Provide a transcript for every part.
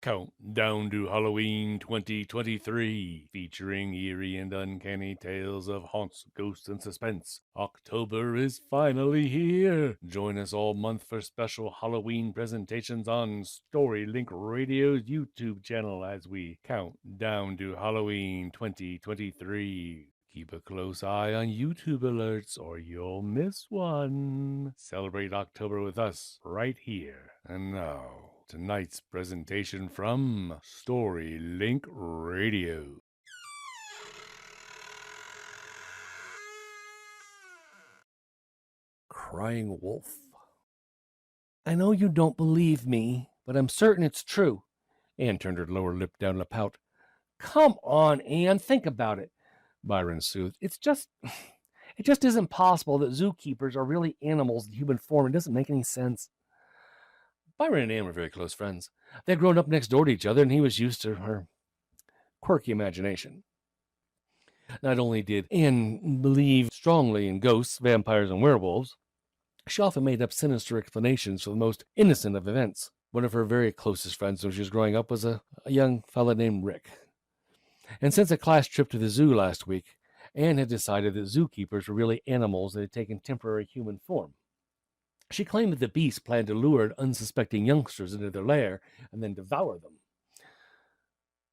Countdown to Halloween 2023, featuring eerie and uncanny tales of haunts, ghosts, and suspense. October is finally here. Join us all month for special Halloween presentations on Storylink Radio's YouTube channel as we count down to Halloween 2023. Keep a close eye on YouTube alerts or you'll miss one. Celebrate October with us right here and now. Tonight's presentation from Storylink Radio. Crying Wolf. I know you don't believe me, but I'm certain it's true. Anne turned her lower lip down in a pout. Come on, Anne, think about it, Byron soothed. It just isn't possible that zookeepers are really animals in human form. It doesn't make any sense. Byron and Anne were very close friends. They had grown up next door to each other, and he was used to her quirky imagination. Not only did Anne believe strongly in ghosts, vampires, and werewolves, she often made up sinister explanations for the most innocent of events. One of her very closest friends when she was growing up was a young fellow named Rick. And since a class trip to the zoo last week, Anne had decided that zookeepers were really animals that had taken temporary human form. She claimed that the beasts planned to lure unsuspecting youngsters into their lair and then devour them.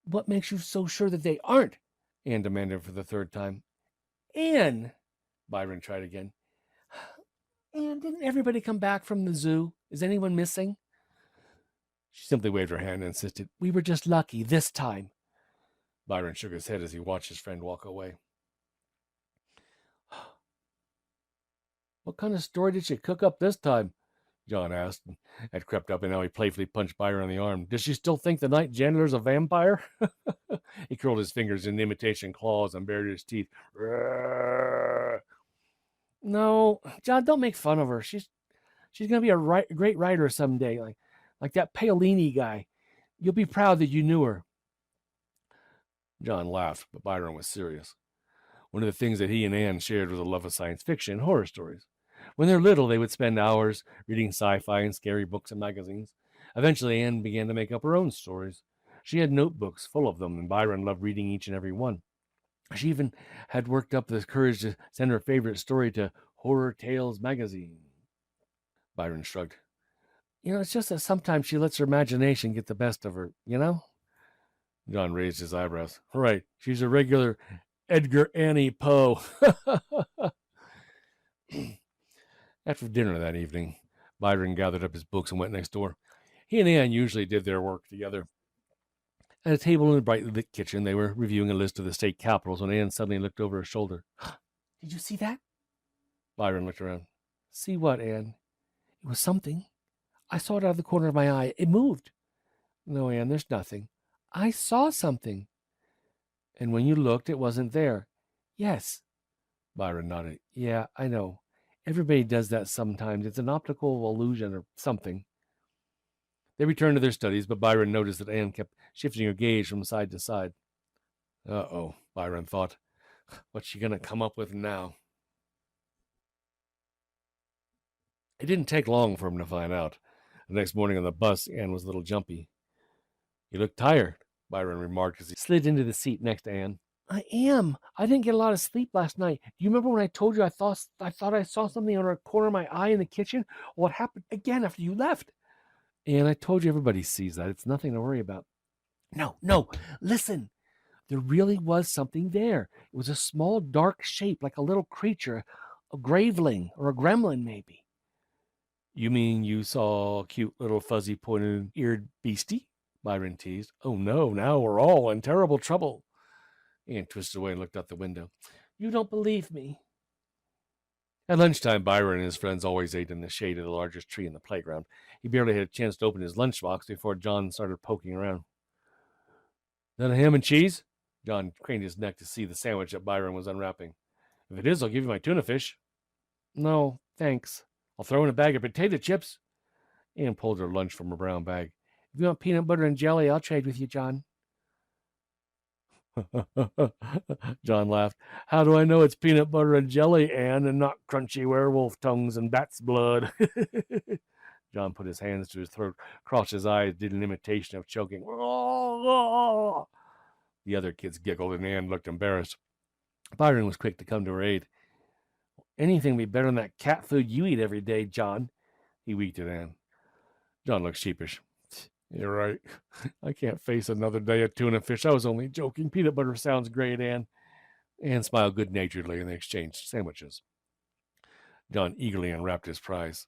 What makes you so sure that they aren't? Anne demanded for the third time. Anne, Byron tried again. Anne, didn't everybody come back from the zoo? Is anyone missing? She simply waved her hand and insisted, We were just lucky this time. Byron shook his head as he watched his friend walk away. What kind of story did she cook up this time? John asked, and had crept up, and now he playfully punched Byron on the arm. Does she still think the night janitor's a vampire? He curled his fingers in imitation claws and bared his teeth. No, John, don't make fun of her. She's going to be a great writer someday, like that Paolini guy. You'll be proud that you knew her. John laughed, but Byron was serious. One of the things that he and Anne shared was a love of science fiction and horror stories. When they were little, they would spend hours reading sci-fi and scary books and magazines. Eventually, Anne began to make up her own stories. She had notebooks full of them, and Byron loved reading each and every one. She even had worked up the courage to send her favorite story to Horror Tales magazine. Byron shrugged. It's just that sometimes she lets her imagination get the best of her, John raised his eyebrows. Right, she's a regular Edgar Allan Poe. After dinner that evening, Byron gathered up his books and went next door. He and Anne usually did their work together. At a table in the brightly lit kitchen, they were reviewing a list of the state capitals when Anne suddenly looked over her shoulder. Did you see that? Byron looked around. See what, Anne? It was something. I saw it out of the corner of my eye. It moved. No, Anne, there's nothing. I saw something. And when you looked, it wasn't there. Yes. Byron nodded. Yeah, I know. Everybody does that sometimes. It's an optical illusion or something. They returned to their studies, but Byron noticed that Anne kept shifting her gaze from side to side. Uh-oh, Byron thought. What's she going to come up with now? It didn't take long for him to find out. The next morning on the bus, Anne was a little jumpy. You look tired, Byron remarked as he slid into the seat next to Anne. I am. I didn't get a lot of sleep last night. Do you remember when I told you I thought I saw something on the corner of my eye in the kitchen? What happened again after you left? And I told you everybody sees that. It's nothing to worry about. No, listen. There really was something there. It was a small, dark shape, like a little creature, a graveling or a gremlin, maybe. You mean you saw a cute little fuzzy pointed-eared beastie? Byron teased. Oh no, now we're all in terrible trouble. Anne twisted away and looked out the window. You don't believe me. At lunchtime, Byron and his friends always ate in the shade of the largest tree in the playground. He barely had a chance to open his lunchbox before John started poking around. Is that a ham and cheese? John craned his neck to see the sandwich that Byron was unwrapping. If it is, I'll give you my tuna fish. No, thanks. I'll throw in a bag of potato chips. Anne pulled her lunch from her brown bag. If you want peanut butter and jelly, I'll trade with you, John. John laughed. How do I know it's peanut butter and jelly, Anne, and not crunchy werewolf tongues and bat's blood? John put his hands to his throat, crossed his eyes, did an imitation of choking. The other kids giggled, and Anne looked embarrassed. Byron was quick to come to her aid. Anything would be better than that cat food you eat every day, John. He winked at Anne. John looked sheepish. You're right. I can't face another day of tuna fish. I was only joking. Peanut butter sounds great, Anne. Anne smiled good-naturedly, and they exchanged sandwiches. John eagerly unwrapped his prize.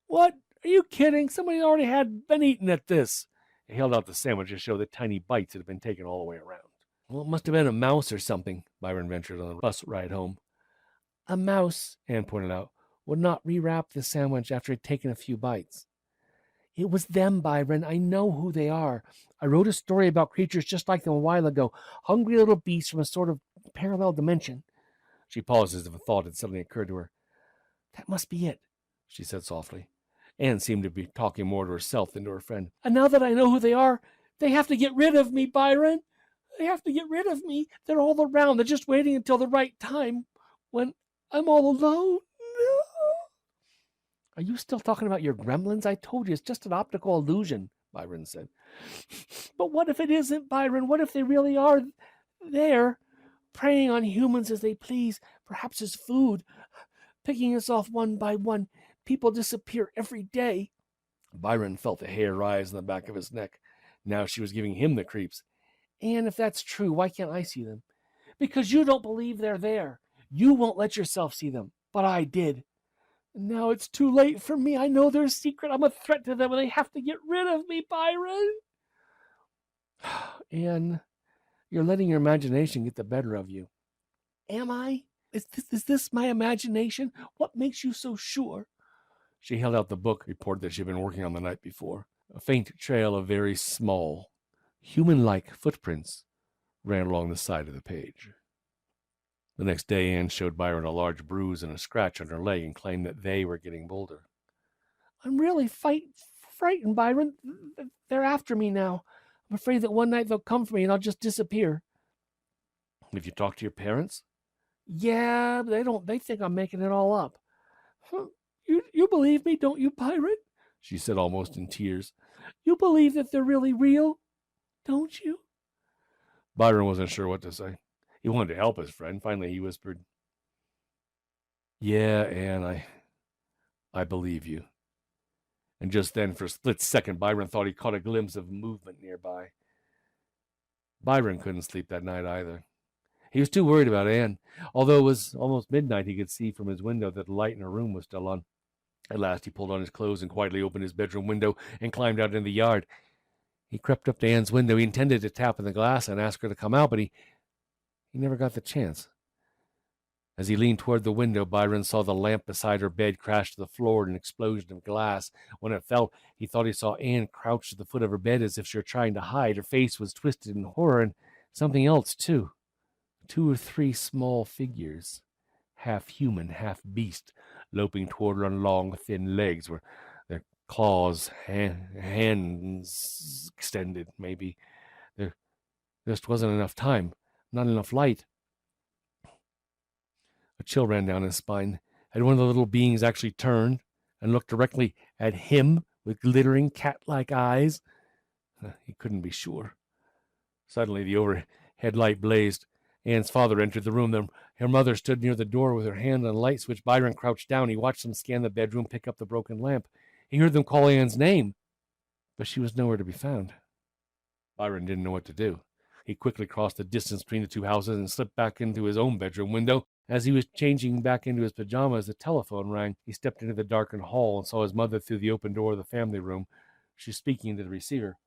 What? Are you kidding? Somebody already had been eating at this. He held out the sandwich to show the tiny bites that had been taken all the way around. Well, it must have been a mouse or something, Byron ventured on the bus ride home. A mouse, Anne pointed out, would not rewrap the sandwich after it had taken a few bites. It was them, Byron. I know who they are. I wrote a story about creatures just like them a while ago, hungry little beasts from a sort of parallel dimension. She paused as if a thought had suddenly occurred to her. That must be it, she said softly. Anne seemed to be talking more to herself than to her friend. And now that I know who they are, they have to get rid of me, Byron. They have to get rid of me. They're all around. They're just waiting until the right time when I'm all alone. No. Are you still talking about your gremlins? I told you it's just an optical illusion, Byron said. But what if it isn't, Byron? What if they really are there, preying on humans as they please, perhaps as food, picking us off one by one? People disappear every day. Byron felt the hair rise on the back of his neck. Now she was giving him the creeps. And if that's true, why can't I see them? Because you don't believe they're there. You won't let yourself see them. But I did. And now it's too late for me. I know their secret. I'm a threat to them, and they have to get rid of me, Byron. And you're letting your imagination get the better of you. Am I? Is this my imagination? What makes you so sure? She held out the book report that she'd been working on the night before. A faint trail of very small, human-like footprints ran along the side of the page. The next day, Anne showed Byron a large bruise and a scratch on her leg and claimed that they were getting bolder. I'm really frightened, Byron. They're after me now. I'm afraid that one night they'll come for me and I'll just disappear. Have you talked to your parents? Yeah, but they think I'm making it all up. You believe me, don't you, Byron? She said almost in tears. You believe that they're really real, don't you? Byron wasn't sure what to say. He wanted to help his friend. Finally, he whispered, Yeah, Anne, I believe you. And just then, for a split second, Byron thought he caught a glimpse of movement nearby. Byron couldn't sleep that night either. He was too worried about Anne. Although it was almost midnight, he could see from his window that the light in her room was still on. At last, he pulled on his clothes and quietly opened his bedroom window and climbed out in the yard. He crept up to Anne's window. He intended to tap in the glass and ask her to come out, but he never got the chance. As he leaned toward the window, Byron saw the lamp beside her bed crash to the floor in an explosion of glass. When it fell, he thought he saw Anne crouched at the foot of her bed as if she were trying to hide. Her face was twisted in horror, and something else, too. 2 or 3 small figures, half human, half beast, loping toward her on long, thin legs, where their claws, hands extended, maybe. There just wasn't enough time, not enough light. A chill ran down his spine. Had one of the little beings actually turned and looked directly at him with glittering cat-like eyes? He couldn't be sure. Suddenly, the overhead light blazed. Anne's father entered the room. Her mother stood near the door with her hand on the light switch. Byron crouched down. He watched them scan the bedroom, pick up the broken lamp. He heard them call Anne's name, but she was nowhere to be found. Byron didn't know what to do. He quickly crossed the distance between the 2 houses and slipped back into his own bedroom window. As he was changing back into his pajamas, the telephone rang. He stepped into the darkened hall and saw his mother through the open door of the family room. She was speaking into the receiver.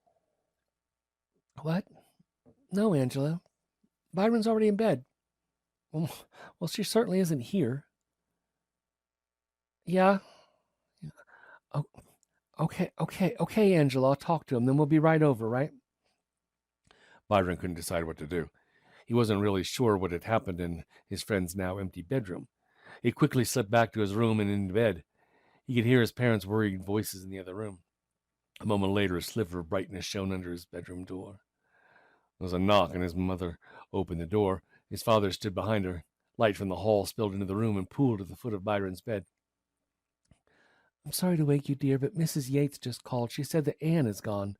What? No, Angela. Byron's already in bed. Well, she certainly isn't here. Yeah. Oh, okay, Angela. I'll talk to him. Then we'll be right over, right? Byron couldn't decide what to do. He wasn't really sure what had happened in his friend's now empty bedroom. He quickly slipped back to his room and into bed. He could hear his parents' worried voices in the other room. A moment later, a sliver of brightness shone under his bedroom door. There was a knock, and his mother opened the door. His father stood behind her. Light from the hall spilled into the room and pooled at the foot of Byron's bed. I'm sorry to wake you, dear, but Mrs. Yates just called. She said that Anne is gone.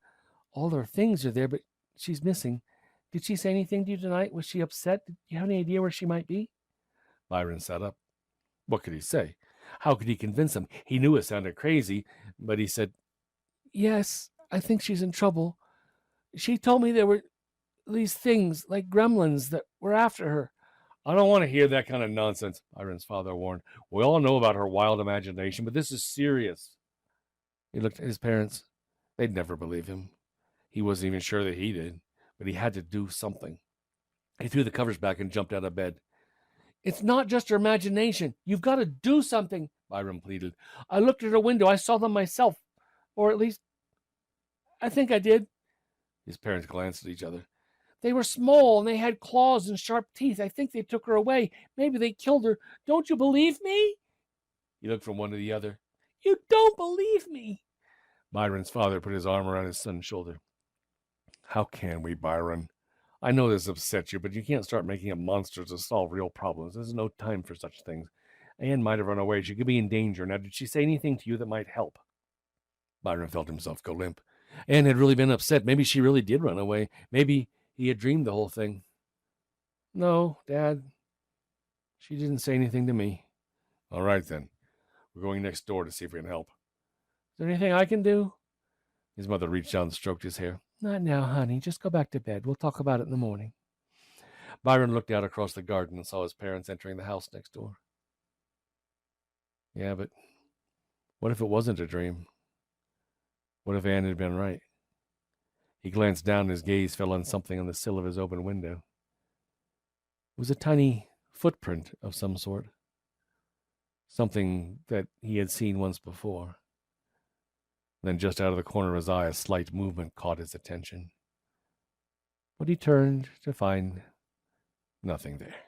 All her things are there, but she's missing. Did she say anything to you tonight? Was she upset? Did you have any idea where she might be?" Byron sat up. What could he say? How could he convince him? He knew it sounded crazy, but he said, "Yes, I think she's in trouble. She told me there were these things like gremlins that were after her." "I don't want to hear that kind of nonsense," Byron's father warned. "We all know about her wild imagination, but this is serious." He looked at his parents. They'd never believe him. He wasn't even sure that he did, but he had to do something. He threw the covers back and jumped out of bed. "It's not just her imagination. You've got to do something," Byron pleaded. "I looked at her window. I saw them myself. Or at least, I think I did." His parents glanced at each other. "They were small and they had claws and sharp teeth. I think they took her away. Maybe they killed her. Don't you believe me?" He looked from one to the other. "You don't believe me?" Byron's father put his arm around his son's shoulder. "How can we, Byron? I know this upsets you, but you can't start making up monsters to solve real problems. There's no time for such things. Anne might have run away. She could be in danger. Now, did she say anything to you that might help?" Byron felt himself go limp. Anne had really been upset. Maybe she really did run away. Maybe he had dreamed the whole thing. "No, Dad. She didn't say anything to me." "All right, then. We're going next door to see if we can help." "Is there anything I can do?" His mother reached out and stroked his hair. "Not now, honey. Just go back to bed. We'll talk about it in the morning." Byron looked out across the garden and saw his parents entering the house next door. Yeah, but what if it wasn't a dream? What if Anne had been right? He glanced down and his gaze fell on something on the sill of his open window. It was a tiny footprint of some sort. Something that he had seen once before. Then just out of the corner of his eye, a slight movement caught his attention. But he turned to find nothing there.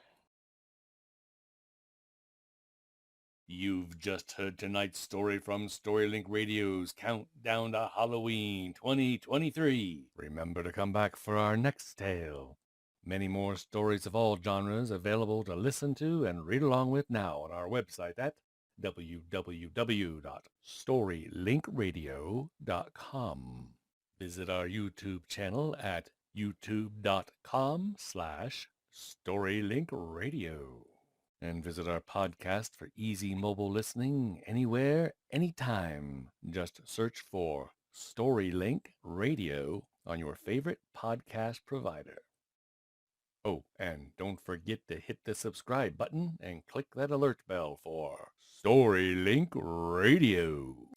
You've just heard tonight's story from Storylink Radio's Countdown to Halloween 2023. Remember to come back for our next tale. Many more stories of all genres available to listen to and read along with now on our website at www.storylinkradio.com. Visit our YouTube channel at youtube.com/storylinkradio. And visit our podcast for easy mobile listening anywhere, anytime. Just search for Storylink Radio on your favorite podcast provider. Oh, and don't forget to hit the subscribe button and click that alert bell for Storylink Radio.